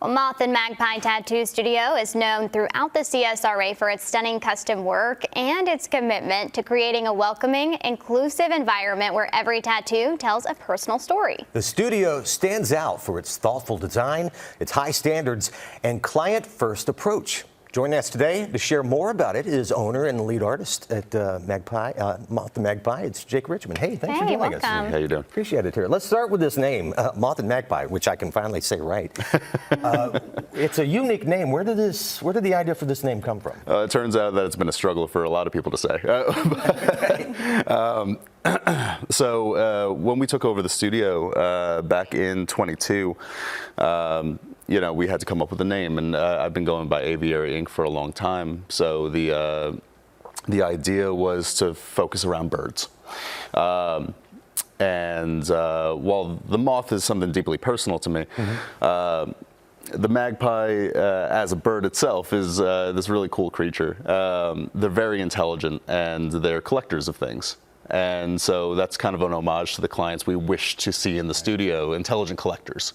Well, Moth and Magpie Tattoo Studio is known throughout the CSRA for its stunning custom work and its commitment to creating a welcoming, inclusive environment where every tattoo tells a personal story. The studio stands out for its thoughtful design, its high standards, and client-first approach. Joining us today to share more about it is owner and lead artist at Moth and Magpie. It's Jake Richmond. Hey, thanks for joining us. How you doing? Appreciate it here. Let's start with this name, Moth and Magpie, which I can finally say right. It's a unique name. Where did the idea for this name come from? It turns out that it's been a struggle for a lot of people to say. So when we took over the studio back in 22, we had to come up with a name, and I've been going by Aviary Inc. for a long time. So the idea was to focus around birds. While the moth is something deeply personal to me, the magpie as a bird itself is this really cool creature. They're very intelligent, and they're collectors of things. And so that's kind of an homage to the clients we wish to see in the studio, intelligent collectors.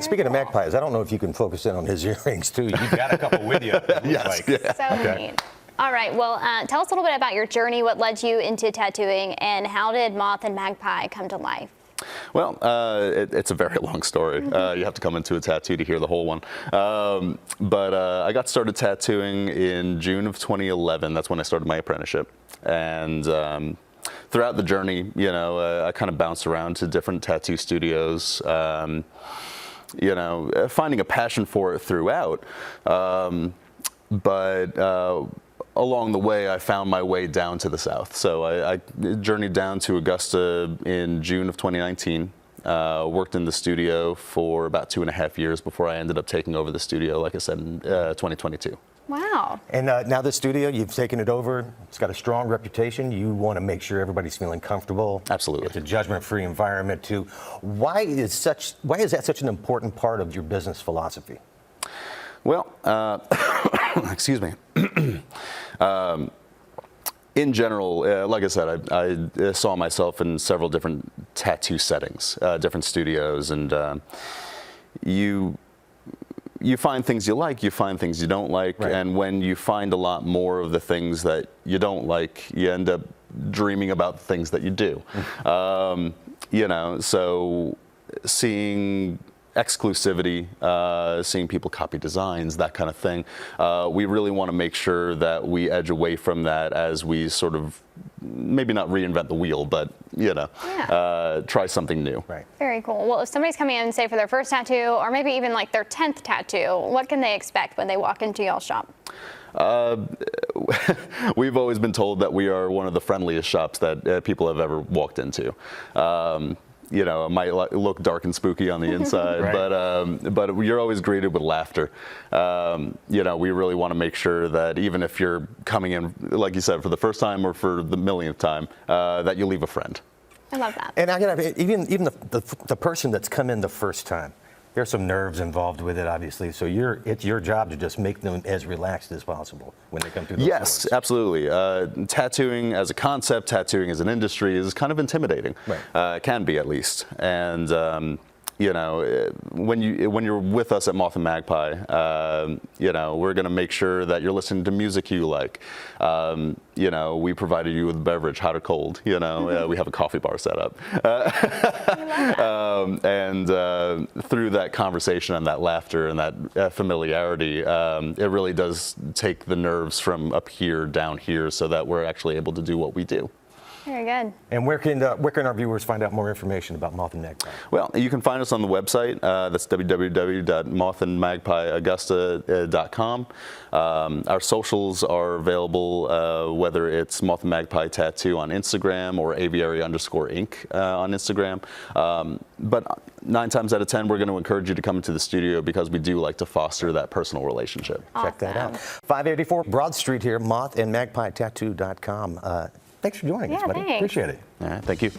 Speaking of magpies, I don't know if you can focus in on his earrings too. You've got a couple with you. Yes. Yeah. So neat. All right, well, tell us a little bit about your journey, what led you into tattooing, and how did Moth and Magpie come to life? Well, it's a very long story. You have to come into a tattoo to hear the whole one. But I got started tattooing in June of 2011. That's when I started my apprenticeship. And throughout the journey, I kind of bounced around to different tattoo studios. Finding a passion for it throughout. But along the way, I found my way down to the south. So I journeyed down to Augusta in June of 2019. Worked in the studio for about 2.5 years before I ended up taking over the studio, like I said, in 2022. Wow. And now the studio, you've taken it over. It's got a strong reputation. You want to make sure everybody's feeling comfortable. Absolutely. It's a judgment-free environment too. Why is that such an important part of your business philosophy? Well, excuse me. In general, like I said, I saw myself in several different tattoo settings, different studios, and you find things you like, you find things you don't like, right. And when you find a lot more of the things that you don't like, you end up dreaming about the things that you do. So seeing exclusivity, seeing people copy designs, that kind of thing. We really want to make sure that we edge away from that as we sort of, maybe not reinvent the wheel, but, try something new. Right. Very cool. Well, if somebody's coming in, say, for their first tattoo, or maybe even like their 10th tattoo, what can they expect when they walk into y'all's shop? We've always been told that we are one of the friendliest shops that people have ever walked into. It might look dark and spooky on the inside, right. but you're always greeted with laughter. We really want to make sure that even if you're coming in, like you said, for the first time or for the millionth time, that you leave a friend. I love that. And even the person that's come in the first time, there's some nerves involved with it, obviously. So it's your job to just make them as relaxed as possible when they come through those Yes, doors. Absolutely. Tattooing as a concept, tattooing as an industry is kind of intimidating. Right. It can be, at least. And when you're with us at Moth and Magpie, we're going to make sure that you're listening to music you like. We provided you with a beverage, hot or cold. We have a coffee bar set up. And through that conversation and that laughter and that familiarity, it really does take the nerves from up here down here so that we're actually able to do what we do. Very good. And where can our viewers find out more information about Moth and Magpie? Well, you can find us on the website. That's www.mothandmagpieaugusta.com. Our socials are available, whether it's Moth and Magpie Tattoo on Instagram or Aviary_Inc. On Instagram. But 9 times out of 10, we're going to encourage you to come into the studio because we do like to foster that personal relationship. Awesome. Check that out. 584 Broad Street here, mothandmagpietattoo.com. Thanks for joining us, buddy. Thanks. Appreciate it. All right, thank you.